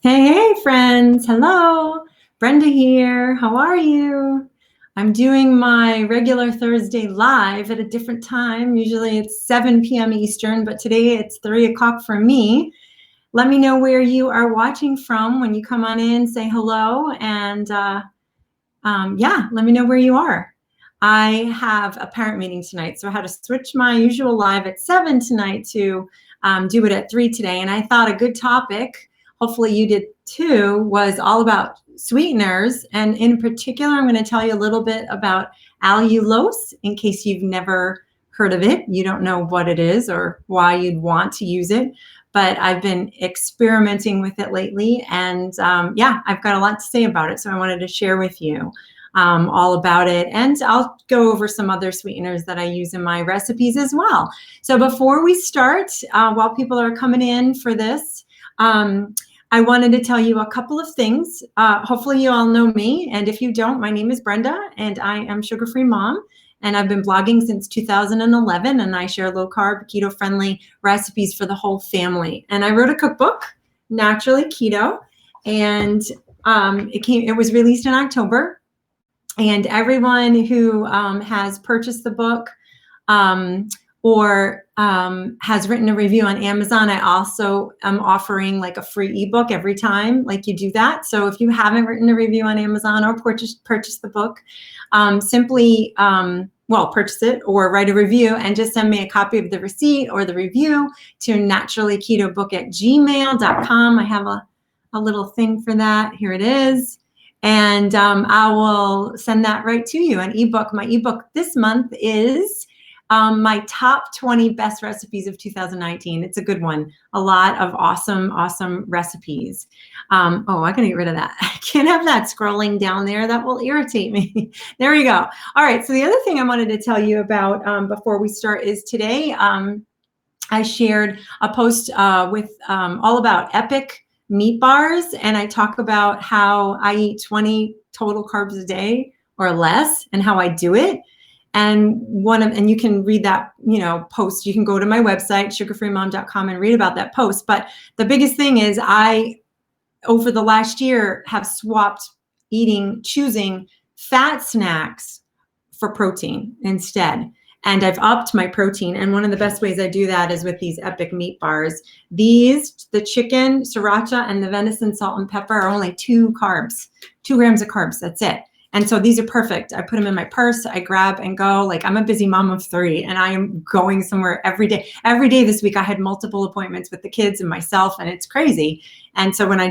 Hey, friends. Hello. Brenda here. How are you? I'm doing my regular Thursday live at a different time. Usually it's 7 p.m. Eastern, but today it's 3 o'clock for me. Let me know where you are watching from when you come on in, say hello, and yeah, let me know where you are. I have a parent meeting tonight, so I had to switch my usual live at 7 tonight to do it at 3 today. And I thought a good topic, hopefully you did too, was all about sweeteners. And in particular, I'm going to tell you a little bit about allulose in case you've never heard of it. You don't know what it is or why you'd want to use it. But I've been experimenting with it lately, and yeah, I've got a lot to say about it, so I wanted to share with you all about it, and I'll go over some other sweeteners that I use in my recipes as well. So before we start, while people are coming in for this, I wanted to tell you a couple of things. Hopefully you all know me, and if you don't, my name is Brenda, and I am Sugar-Free Mom. And I've been blogging since 2011, and I share low-carb, keto-friendly recipes for the whole family. And I wrote a cookbook, Naturally Keto, and it was released in October. And everyone who has purchased the book or has written a review on Amazon, I also am offering like a free ebook every time like you do that. So if you haven't written a review on Amazon or purchase the book, simply purchase it or write a review and just send me a copy of the receipt or the review to naturallyketobook@gmail.com. I have a little thing for that. Here it is. And I will send that right to you, an ebook. My ebook this month is my top 20 best recipes of 2019. It's a good one. A lot of awesome recipes. Oh, I gotta get rid of that. I can't have that scrolling down there. That will irritate me. There we go. All right, so the other thing I wanted to tell you about before we start is today I shared a post with all about Epic meat bars, and I talk about how I eat 20 total carbs a day or less and how I do it. And you can read that, post. You can go to my website, sugarfreemom.com, and read about that post. But the biggest thing is I, over the last year, have swapped choosing fat snacks for protein instead. And I've upped my protein. And one of the best ways I do that is with these Epic meat bars. These, the chicken, sriracha, and the venison salt and pepper are only 2 grams of carbs. That's it. And so these are perfect. I put them in my purse. I grab and go. Like, I'm a busy mom of 3 and I am going somewhere every day. Every day this week I had multiple appointments with the kids and myself, and it's crazy. And so when I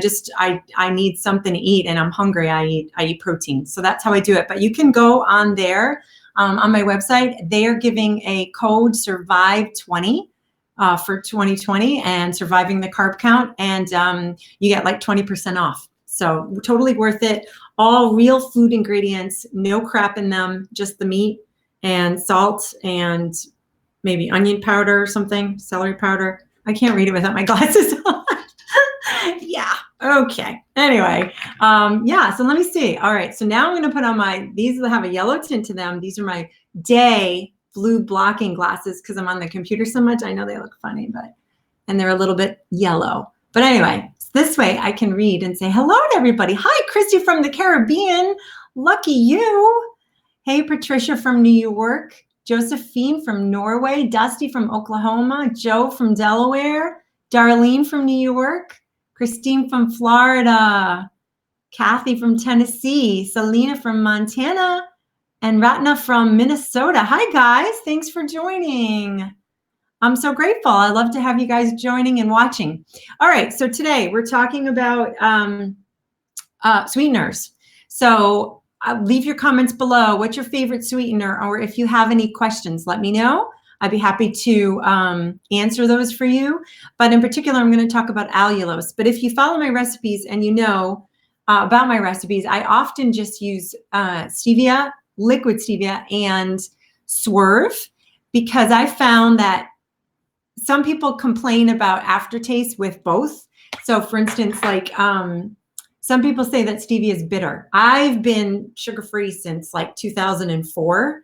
need something to eat and I'm hungry, I eat protein. So that's how I do it. But you can go on there. On my website, they are giving a code SURVIVE20 for 2020 and surviving the carb count, and you get like 20% off. So totally worth it. All real food ingredients, no crap in them, just the meat and salt and maybe onion powder or something, celery powder. I can't read it without my glasses on. Yeah. Okay. Anyway, yeah, so let me see. All right. So now I'm going to put on these that have a yellow tint to them. These are my day blue blocking glasses because I'm on the computer so much. I know they look funny, and they're a little bit yellow. But anyway, this way I can read and say hello to everybody. Hi, Christy from the Caribbean. Lucky you. Hey, Patricia from New York. Josephine from Norway. Dusty from Oklahoma. Joe from Delaware. Darlene from New York. Christine from Florida, Kathy from Tennessee, Selena from Montana, and Ratna from Minnesota. Hi, guys. Thanks for joining. I'm so grateful. I love to have you guys joining and watching. All right. So today we're talking about sweeteners. So leave your comments below. What's your favorite sweetener? Or if you have any questions, let me know. I'd be happy to answer those for you. But in particular, I'm going to talk about allulose. But if you follow my recipes and you know about my recipes, I often just use stevia, liquid stevia, and swerve, because I found that some people complain about aftertaste with both. So for instance, like some people say that stevia is bitter. I've been sugar-free since like 2004.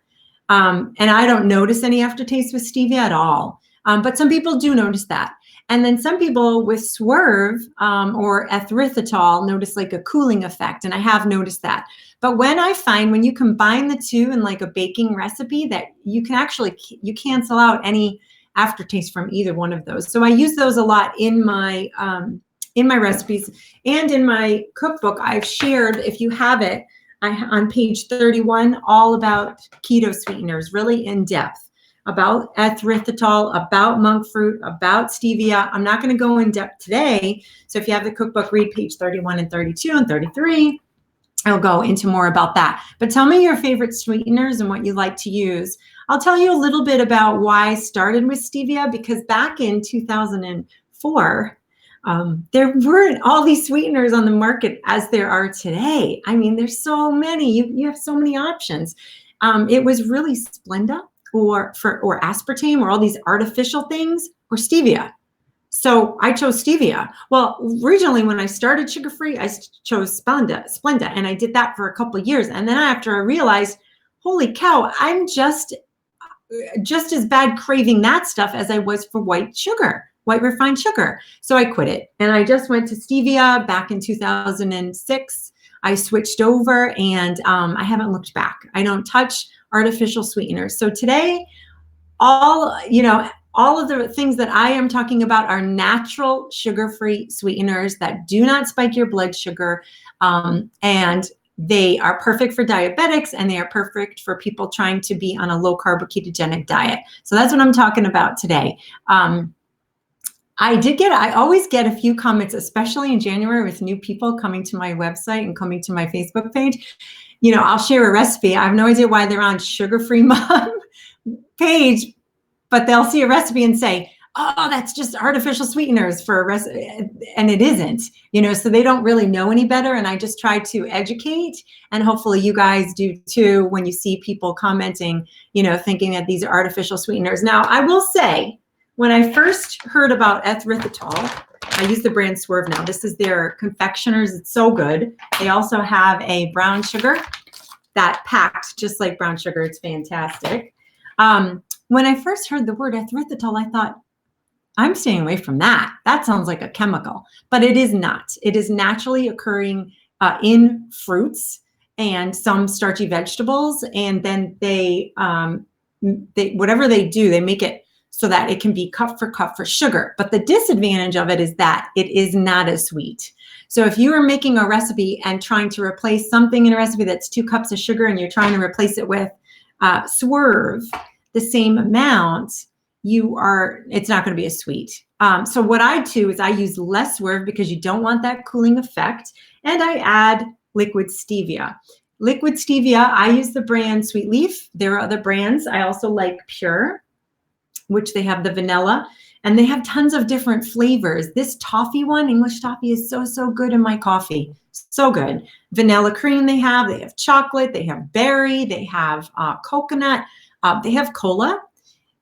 And I don't notice any aftertaste with stevia at all. But some people do notice that. And then some people with Swerve or erythritol notice like a cooling effect. And I have noticed that. But when I find when you combine the two in like a baking recipe, that you can actually, you cancel out any aftertaste from either one of those. So I use those a lot in my recipes and in my cookbook. I've shared, if you have it, on page 31, all about keto sweeteners, really in depth, about erythritol, about monk fruit, about stevia. I'm not going to go in depth today. So if you have the cookbook, read page 31 and 32 and 33. I'll go into more about that. But tell me your favorite sweeteners and what you like to use. I'll tell you a little bit about why I started with stevia, because back in 2004, there weren't all these sweeteners on the market as there are today. I mean, there's so many. You have so many options. It was really Splenda or aspartame or all these artificial things, or stevia. So I chose stevia. Well, originally when I started sugar-free, I chose Splenda, and I did that for a couple of years. And then after I realized, holy cow, I'm just as bad craving that stuff as I was for white refined sugar. So I quit it. And I just went to stevia back in 2006. I switched over, and I haven't looked back. I don't touch artificial sweeteners. So today, all of the things that I am talking about are natural sugar-free sweeteners that do not spike your blood sugar. And they are perfect for diabetics, and they are perfect for people trying to be on a low-carb or ketogenic diet. So that's what I'm talking about today. I always get a few comments, especially in January with new people coming to my website and coming to my Facebook page. I'll share a recipe. I have no idea why they're on Sugar-Free Mom page, but they'll see a recipe and say, oh, that's just artificial sweeteners for a recipe. And it isn't, so they don't really know any better. And I just try to educate, and hopefully you guys do too when you see people commenting, thinking that these are artificial sweeteners. Now, I will say, when I first heard about erythritol, I use the brand Swerve now. This is their confectioners. It's so good. They also have a brown sugar that packed just like brown sugar. It's fantastic. When I first heard the word erythritol, I thought, I'm staying away from that. That sounds like a chemical, but it is not. It is naturally occurring in fruits and some starchy vegetables. And then they whatever they do, they make it so that it can be cup for sugar. But the disadvantage of it is that it is not as sweet. So if you are making a recipe and trying to replace something in a recipe that's 2 cups of sugar, and you're trying to replace it with Swerve, the same amount, it's not going to be as sweet. So what I do is I use less Swerve because you don't want that cooling effect. And I add liquid stevia. Liquid stevia, I use the brand Sweet Leaf. There are other brands. I also like Pure, which they have the vanilla, and they have tons of different flavors. This toffee one, English toffee, is so good in my coffee. So good. Vanilla cream they have chocolate, they have berry, they have coconut, they have cola.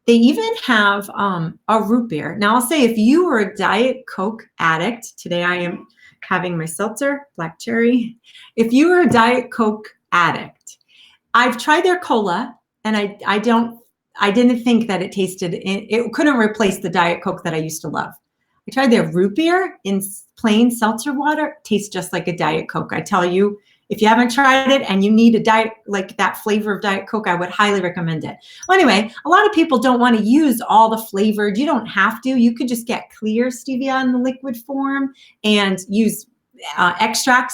They even have a root beer. Now I'll say, if you were a Diet Coke addict, today I am having my seltzer, black cherry. If you were a Diet Coke addict, I've tried their cola, and I didn't think that it couldn't replace the Diet Coke that I used to love. I tried their root beer in plain seltzer water. It tastes just like a Diet Coke. I tell you, if you haven't tried it and you need a diet, like that flavor of Diet Coke, I would highly recommend it. Well, anyway, a lot of people don't want to use all the flavored. You don't have to. You could just get clear stevia in the liquid form and use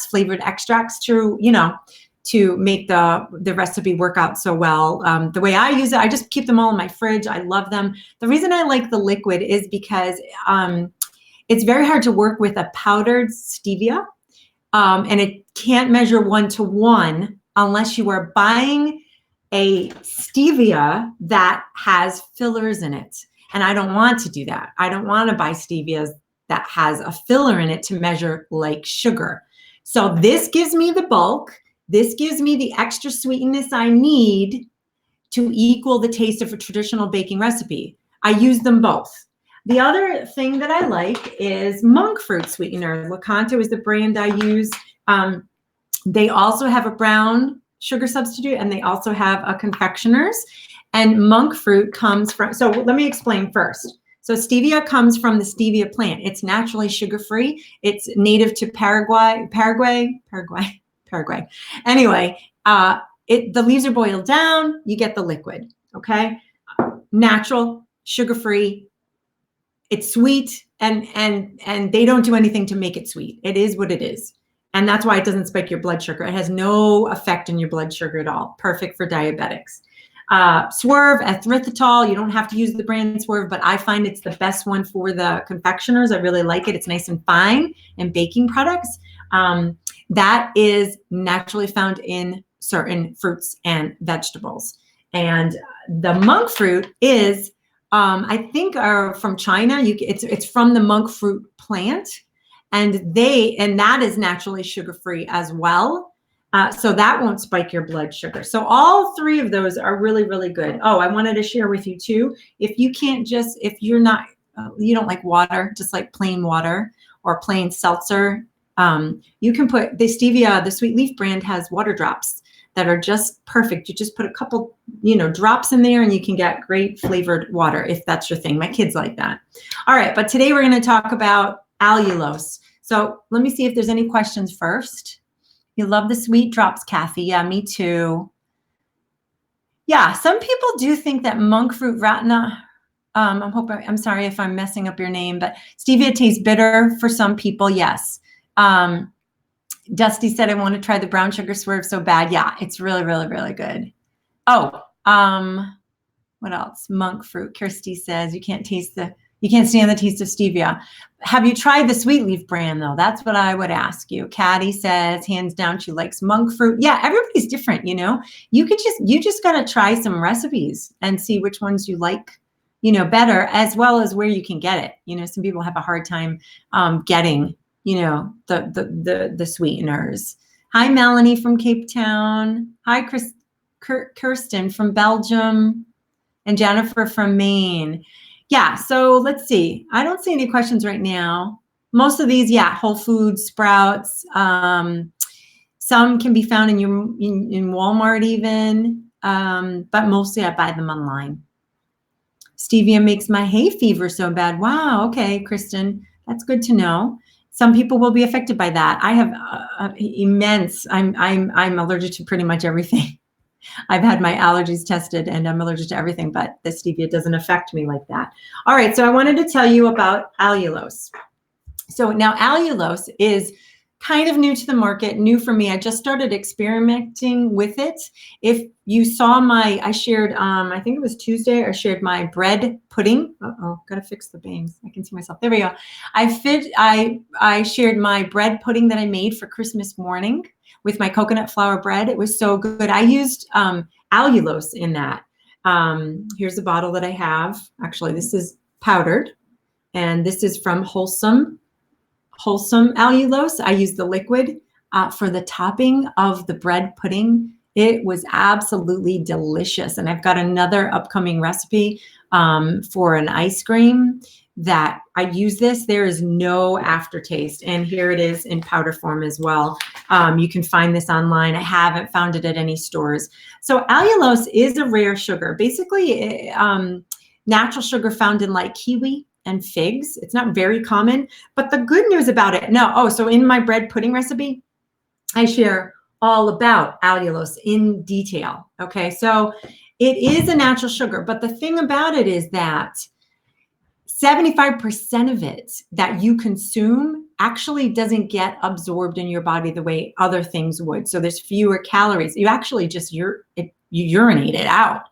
flavored extracts to make the recipe work out so well. The way I use it, I just keep them all in my fridge. I love them. The reason I like the liquid is because it's very hard to work with a powdered stevia, and it can't measure 1-to-1 unless you are buying a stevia that has fillers in it. And I don't want to do that. I don't want to buy stevia that has a filler in it to measure like sugar. So this gives me the bulk. This gives me the extra sweetness I need to equal the taste of a traditional baking recipe. I use them both. The other thing that I like is monk fruit sweetener. Lakanto is the brand I use. They also have a brown sugar substitute, and they also have a confectioner's. And monk fruit comes from, so let me explain first. So stevia comes from the stevia plant. It's naturally sugar-free. It's native to Paraguay. Anyway, the leaves are boiled down. You get the liquid, okay? Natural, sugar-free. It's sweet, and they don't do anything to make it sweet. It is what it is. And that's why it doesn't spike your blood sugar. It has no effect on your blood sugar at all. Perfect for diabetics. Swerve, erythritol. You don't have to use the brand Swerve, but I find it's the best one for the confectioners. I really like it. It's nice and fine, and baking products. That is naturally found in certain fruits and vegetables. And the monk fruit is, I think, are from China. It's from the monk fruit plant, and that is naturally sugar-free as well. So that won't spike your blood sugar. So all three of those are really, really good. Oh, I wanted to share with you too. If you don't like water, just like plain water or plain seltzer, you can put the stevia. The Sweet Leaf brand has water drops that are just perfect. You just put a couple, drops in there, and you can get great flavored water if that's your thing. My kids like that. All right, but today we're going to talk about allulose. So let me see if there's any questions first. You love the sweet drops, Kathy. Yeah, me too. Yeah, some people do think that monk fruit ratna, I'm sorry if I'm messing up your name, but stevia tastes bitter for some people. Yes. Dusty said, I want to try the brown sugar Swerve so bad. Yeah, it's really, really, really good. Oh, what else? Monk fruit. Kirsty says you can't stand the taste of stevia. Have you tried the Sweet Leaf brand though? That's what I would ask you. Caddy says, hands down, she likes monk fruit. Yeah, everybody's different, You just got to try some recipes and see which ones you like, better, as well as where you can get it. Some people have a hard time getting, the sweeteners. Hi, Melanie from Cape Town. Hi, Kirsten from Belgium, and Jennifer from Maine. Yeah, so let's see. I don't see any questions right now. Most of these, Whole Foods, Sprouts. Some can be found in Walmart even, but mostly I buy them online. Stevia makes my hay fever so bad. Wow, okay, Kristen, that's good to know. Some people will be affected by that. I have I'm allergic to pretty much everything. I've had my allergies tested, and I'm allergic to everything, but the stevia doesn't affect me like that. All right, so I wanted to tell you about allulose. So now allulose is kind of new to the market, new for me. I just started experimenting with it. If you saw I shared, I think it was Tuesday, I shared my bread pudding. Uh-oh, gotta fix the bangs. I can see myself. There we go. I shared my bread pudding that I made for Christmas morning with my coconut flour bread. It was so good. I used allulose in that. Here's a bottle that I have. Actually, this is powdered, and this is from Wholesome allulose. I use the liquid for the topping of the bread pudding. It was absolutely delicious. And I've got another upcoming recipe for an ice cream that I use this. There is no aftertaste. And here it is in powder form as well. You can find this online. I haven't found it at any stores. So allulose is a rare sugar. Basically, natural sugar found in like kiwi and figs. It's not very common, but the good news about it, so in my bread pudding recipe, I share all about allulose in detail. Okay, so it is a natural sugar, but the thing about it is that 75% of it that you consume actually doesn't get absorbed in your body the way other things would. So there's fewer calories. You actually just you urinate it out.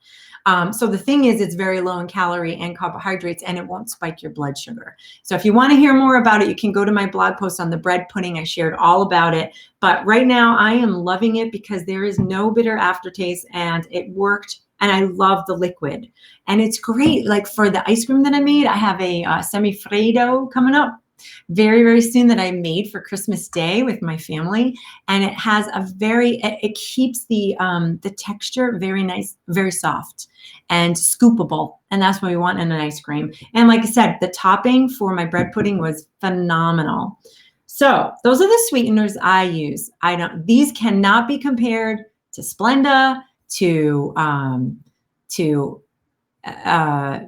So the thing is, it's very low in calorie and carbohydrates, and it won't spike your blood sugar. So if you want to hear more about it, you can go to my blog post on the bread pudding. I shared all about it. But right now I am loving it because there is no bitter aftertaste, and it worked. And I love the liquid. And it's great. Like for the ice cream that I made, I have a semifreddo coming up very, very soon that I made for Christmas Day with my family. And it has it keeps the texture very nice, very soft and scoopable. And that's what we want in an ice cream. And like I said, the topping for my bread pudding was phenomenal. So those are the sweeteners I use. These cannot be compared to Splenda, to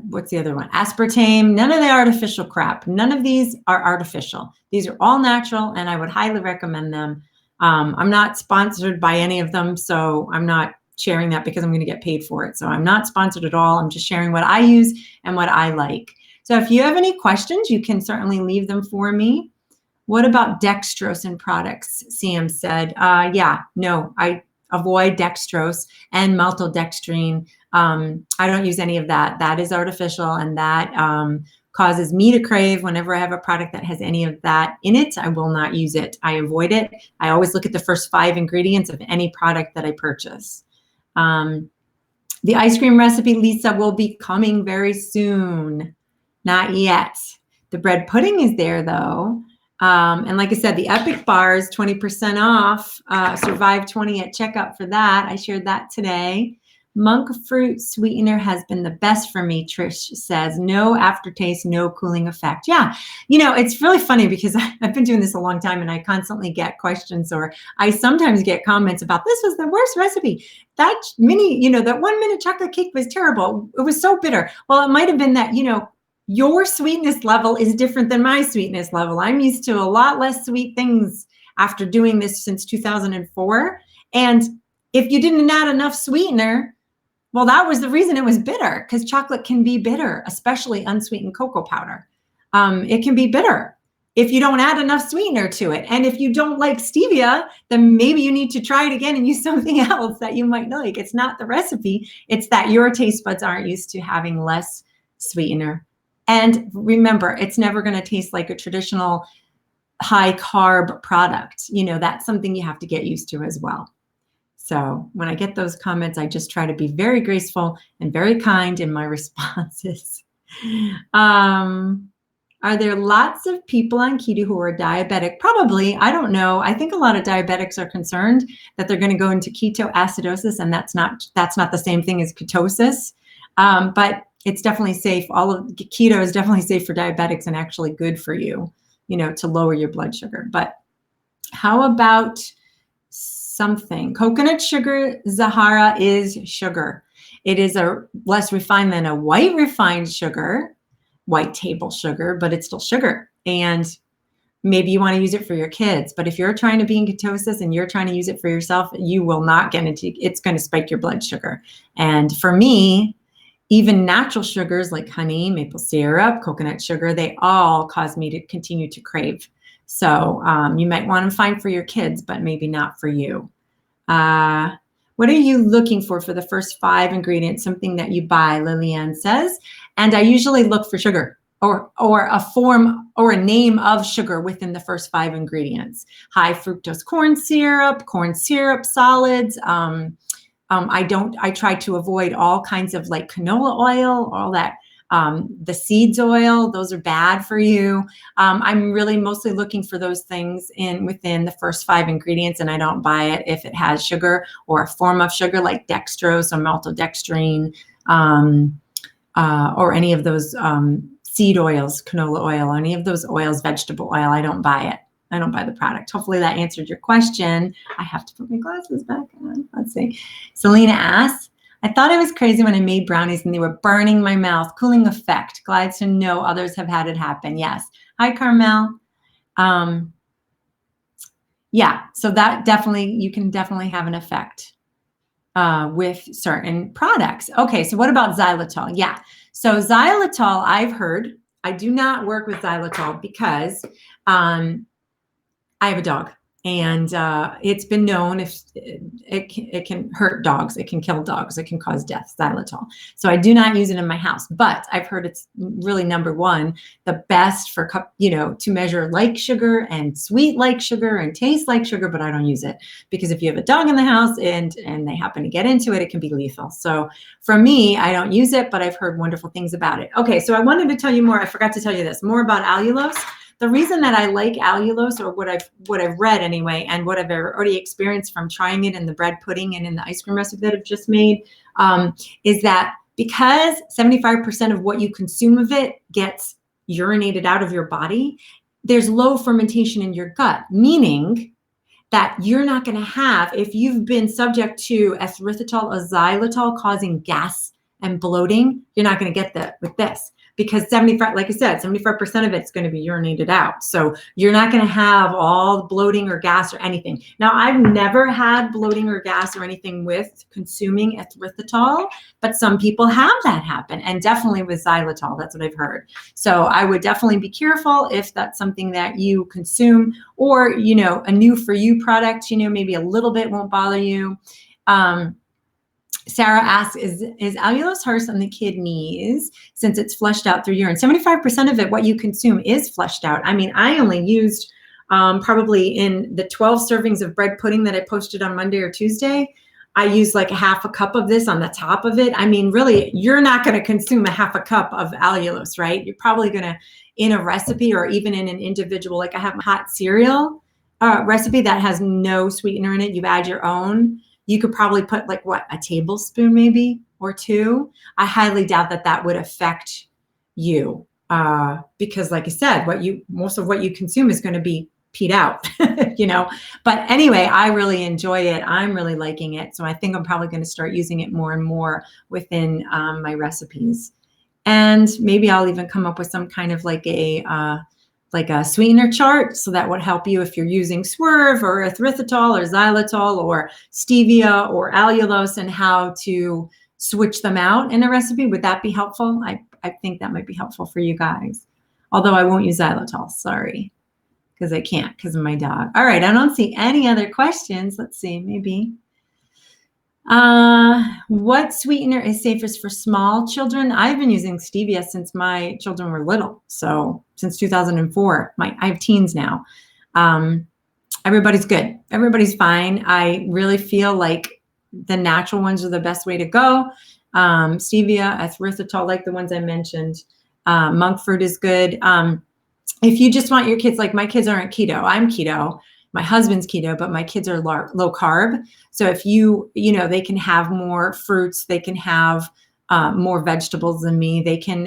what's the other one? Aspartame, none of the artificial crap. None of these are artificial. These are all natural, and I would highly recommend them. I'm not sponsored by any of them, so I'm not sharing that because I'm going to get paid for it. So I'm not sponsored at all. I'm just sharing what I use and what I like. So if you have any questions, you can certainly leave them for me. What about dextrose in products? Sam said, yeah, no, I avoid dextrose and maltodextrin. I don't use any of that. That is artificial, and that causes me to crave. Whenever I have a product that has any of that in it, I will not use it. I avoid it. I always look at the first 5 ingredients of any product that I purchase. The ice cream recipe, Lisa, will be coming very soon. Not yet. The bread pudding is there, though. And like I said, the Epic bars, 20% off, Survive 20 at checkout for that. I shared that today. Monk fruit sweetener has been the best for me, Trish says. No aftertaste, no cooling effect. Yeah, you know, it's really funny because I've been doing this a long time and I constantly get questions, or I sometimes get comments about this was the worst recipe. That mini, you know, that 1 minute chocolate cake was terrible. It was so bitter. Well, it might have been that, you know, your sweetness level is different than my sweetness level. I'm used to a lot less sweet things after doing this since 2004. And if you didn't add enough sweetener, well, that was the reason it was bitter, because chocolate can be bitter, especially unsweetened cocoa powder. It can be bitter if you don't add enough sweetener to it. And if you don't like stevia, then maybe you need to try it again and use something else that you might like. It's not the recipe. It's that your taste buds aren't used to having less sweetener. And remember, it's never going to taste like a traditional high carb product. You know, that's something you have to get used to as well. So when I get those comments, I just try to be very graceful and very kind in my responses. Are there lots of people on keto who are diabetic? Probably. I don't know. I think a lot of diabetics are concerned that they're going to go into ketoacidosis, and that's not the same thing as ketosis. But it's definitely safe. All of keto is definitely safe for diabetics and actually good for you, you know, to lower your blood sugar. But how about something? Coconut sugar, Zahara, is sugar. It is a less refined than a white refined sugar, white table sugar, but it's still sugar. And maybe you want to use it for your kids. But if you're trying to be in ketosis and you're trying to use it for yourself, you will not get into, it's going to spike your blood sugar. And for me, even natural sugars like honey, maple syrup, coconut sugar, they all cause me to continue to crave. So you might want to find for your kids, but maybe not for you. What are you looking for the first 5 ingredients? Something that you buy, Lillian says. And I usually look for sugar or a form or a name of sugar within the first 5 ingredients. High fructose corn syrup solids. I try to avoid all kinds of like canola oil, all that, the seeds oil, those are bad for you. I'm really mostly looking for those things within the first 5 ingredients, and I don't buy it if it has sugar or a form of sugar like dextrose or maltodextrin, or any of those seed oils, canola oil, any of those oils, vegetable oil. I don't buy it. I don't buy the product. Hopefully that answered your question. I have to put my glasses back on. Let's see. Selena asks, I thought I was crazy when I made brownies and they were burning my mouth. Cooling effect. Glad to know others have had it happen. Yes. Hi, Carmel. Yeah, so that definitely, you can definitely have an effect with certain products. Okay, so what about xylitol? Yeah, so xylitol, I've heard, I do not work with xylitol because I have a dog, and it's been known if it can hurt dogs, it can kill dogs, it can cause death, xylitol. So I do not use it in my house, but I've heard it's really #1, the best for, you know, to measure like sugar and sweet like sugar and taste like sugar, but I don't use it because if you have a dog in the house and they happen to get into it, it can be lethal. So for me, I don't use it, but I've heard wonderful things about it. Okay, so I wanted to tell you more. I forgot to tell you this, more about allulose. The reason that I like allulose, or what I've read anyway, and what I've already experienced from trying it in the bread pudding and in the ice cream recipe that I've just made, is that because 75% of what you consume of it gets urinated out of your body, there's low fermentation in your gut, meaning that you're not going to have, if you've been subject to erythritol or xylitol causing gas and bloating, you're not going to get that with this, because 75, like I said, 75% of it's going to be urinated out. So you're not going to have all the bloating or gas or anything. Now, I've never had bloating or gas or anything with consuming erythritol, but some people have that happen, and definitely with xylitol. That's what I've heard. So I would definitely be careful if that's something that you consume, or, you know, a new for you product, you know, maybe a little bit won't bother you. Sarah asks, is allulose harsh on the kidneys since it's flushed out through urine? 75% of it, what you consume, is flushed out. I mean, I only used probably in the 12 servings of bread pudding that I posted on Monday or Tuesday, I used like a half a cup of this on the top of it. I mean, really, you're not going to consume a half a cup of allulose, right? You're probably going to, in a recipe or even in an individual, like I have a hot cereal recipe that has no sweetener in it. You add your own. You could probably put like what, a tablespoon maybe or two. I highly doubt that that would affect you because, like I said, most of what you consume is going to be peed out, you know. But anyway, I really enjoy it. I'm really liking it. So I think I'm probably going to start using it more and more within my recipes. And maybe I'll even come up with some kind of like a sweetener chart, so that would help you if you're using Swerve or erythritol or xylitol or stevia or allulose, and how to switch them out in a recipe. Would that be helpful? I think that might be helpful for you guys. Although I won't use xylitol, sorry, because I can't because of my dog. All right, I don't see any other questions. Let's see, maybe. What sweetener is safest for small children? I've been using stevia since my children were little. So since 2004, I have teens now. Everybody's good. Everybody's fine. I really feel like the natural ones are the best way to go. Stevia, erythritol, like the ones I mentioned. Monk fruit is good. If you just want your kids, like my kids aren't keto, I'm keto. My husband's keto, but my kids are low carb. So if you they can have more fruits, they can have more vegetables than me. They can,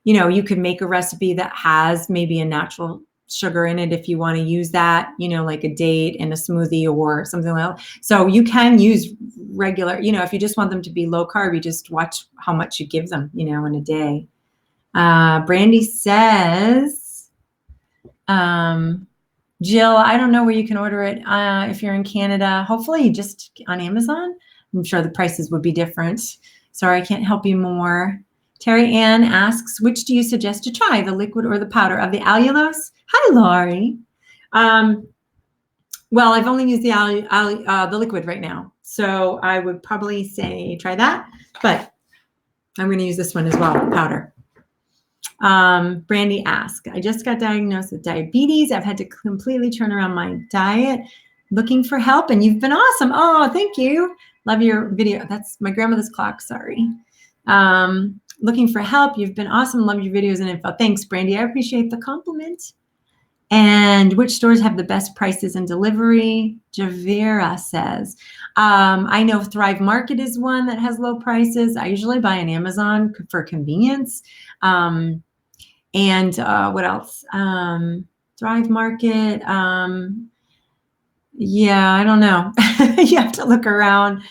you could make a recipe that has maybe a natural sugar in it if you want to use that, like a date in a smoothie or something like that. So you can use regular, if you just want them to be low carb, you just watch how much you give them, in a day. Brandy says, Jill, I don't know where you can order it if you're in Canada. Hopefully just on Amazon. I'm sure the prices would be different. Sorry, I can't help you more. Terry Ann asks, which do you suggest to try, the liquid or the powder of the allulose? Hi, Laurie. Well, I've only used the liquid right now, so I would probably say try that, but I'm going to use this one as well, the powder. Brandy asks, I just got diagnosed with diabetes. I've had to completely turn around my diet, looking for help, and you've been awesome. Oh, thank you. Love your video. That's my grandmother's clock. Sorry. Looking for help. You've been awesome. Love your videos and info. Thanks, Brandy. I appreciate the compliment. And which stores have the best prices and delivery? Javera says, I know Thrive Market is one that has low prices. I usually buy on Amazon for convenience. And what else? Thrive Market. Yeah, I don't know. You have to look around.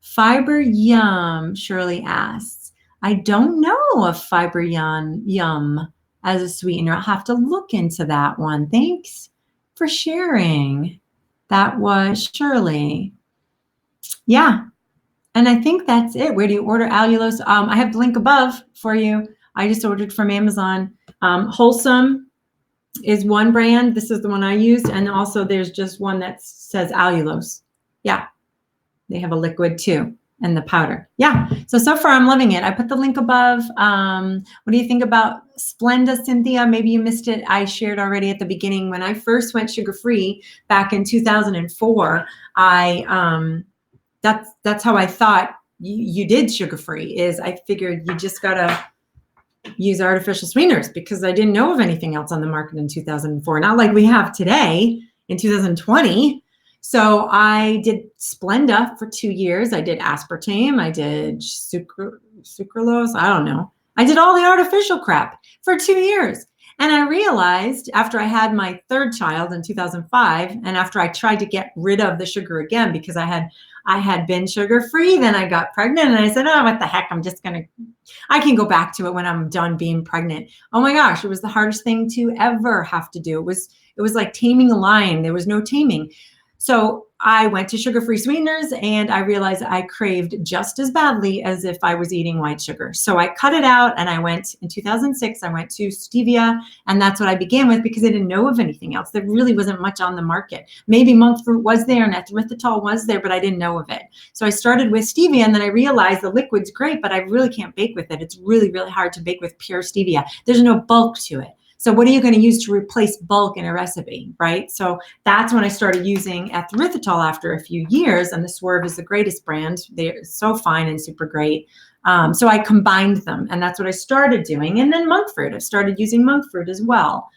Fiber Yum, Shirley asks. I don't know of Fiber Yum as a sweetener. I'll have to look into that one. Thanks for sharing. That was Shirley. Yeah. And I think that's it. Where do you order allulose? I have the link above for you. I just ordered from Amazon. Wholesome is one brand. This is the one I used. And also there's just one that says allulose. Yeah. They have a liquid too, and the powder. Yeah. So far I'm loving it. I put the link above. What do you think about Splenda, Cynthia? Maybe you missed it. I shared already at the beginning when I first went sugar-free back in 2004. That's how I thought you did sugar-free, is I figured you just gotta use artificial sweeteners, because I didn't know of anything else on the market in 2004. Not like we have today in 2020. So I did Splenda for 2 years. I did aspartame. I did sucralose. I don't know. I did all the artificial crap for 2 years. And I realized after I had my third child in 2005, and after I tried to get rid of the sugar again because I had been sugar-free, then I got pregnant and I said, oh, what the heck, I can go back to it when I'm done being pregnant. Oh my gosh, it was the hardest thing to ever have to do. It was like taming a lion. There was no taming. So I went to sugar-free sweeteners and I realized I craved just as badly as if I was eating white sugar. So I cut it out and in 2006, I went to Stevia, and that's what I began with because I didn't know of anything else. There really wasn't much on the market. Maybe monk fruit was there and erythritol was there, but I didn't know of it. So I started with Stevia, and then I realized the liquid's great, but I really can't bake with it. It's really, really hard to bake with pure Stevia. There's no bulk to it. So what are you going to use to replace bulk in a recipe, right? So that's when I started using erythritol after a few years, and the Swerve is the greatest brand. They're so fine and super great. So I combined them, and that's what I started doing. And then monk fruit, I started using monk fruit as well,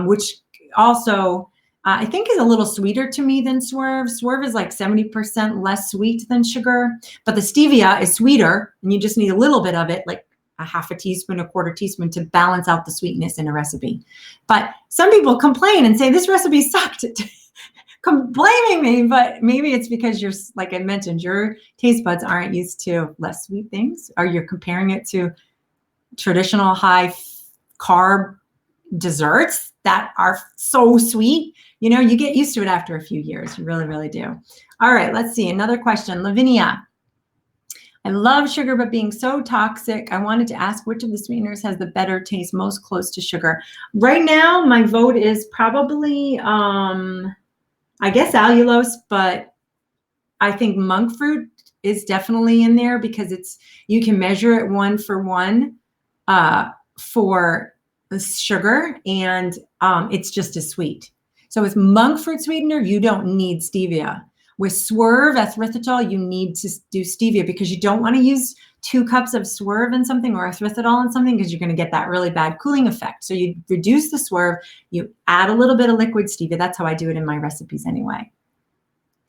which also I think is a little sweeter to me than Swerve. Swerve is like 70% less sweet than sugar, but the Stevia is sweeter, and you just need a little bit of it, like a half a teaspoon, a quarter teaspoon, to balance out the sweetness in a recipe. But some people complain and say this recipe sucked, blaming me, but maybe it's because you're, like I mentioned, your taste buds aren't used to less sweet things, or you're comparing it to traditional high carb desserts that are so sweet. You know, you get used to it after a few years. You really, really do. All right, let's see. Another question. Lavinia. I love sugar, but being so toxic, I wanted to ask which of the sweeteners has the better taste, most close to sugar. Right now, my vote is probably, I guess allulose, but I think monk fruit is definitely in there because you can measure it 1-for-1 for the sugar, and it's just as sweet. So with monk fruit sweetener, you don't need stevia. With Swerve, erythritol, you need to do stevia because you don't want to use 2 cups of Swerve in something or erythritol in something because you're going to get that really bad cooling effect. So you reduce the Swerve, you add a little bit of liquid stevia. That's how I do it in my recipes anyway.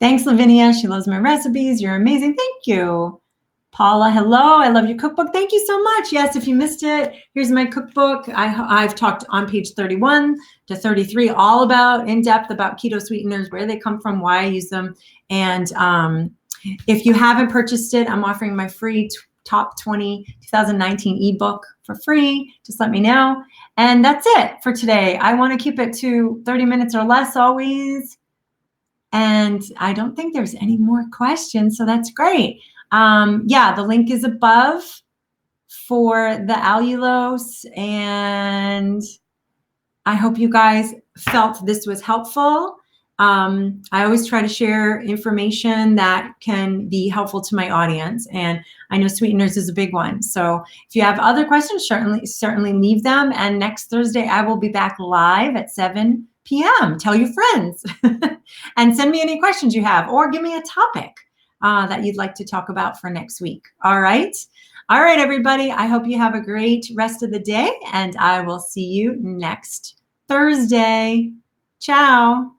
Thanks, Lavinia. She loves my recipes. You're amazing. Thank you. Paula, hello. I love your cookbook. Thank you so much. Yes, if you missed it, here's my cookbook. I've talked on page 31 to 33 all about, in depth about keto sweeteners, where they come from, why I use them. And if you haven't purchased it, I'm offering my free top 20 2019 ebook for free. Just let me know. And that's it for today. I want to keep it to 30 minutes or less always. And I don't think there's any more questions, so that's great. Yeah, the link is above for the allulose, and I hope you guys felt this was helpful. I always try to share information that can be helpful to my audience, and I know sweeteners is a big one. So if you have other questions, certainly leave them. And next Thursday, I will be back live at 7 p.m. Tell your friends and send me any questions you have, or give me a topic that you'd like to talk about for next week. All right. All right, everybody. I hope you have a great rest of the day, and I will see you next Thursday. Ciao.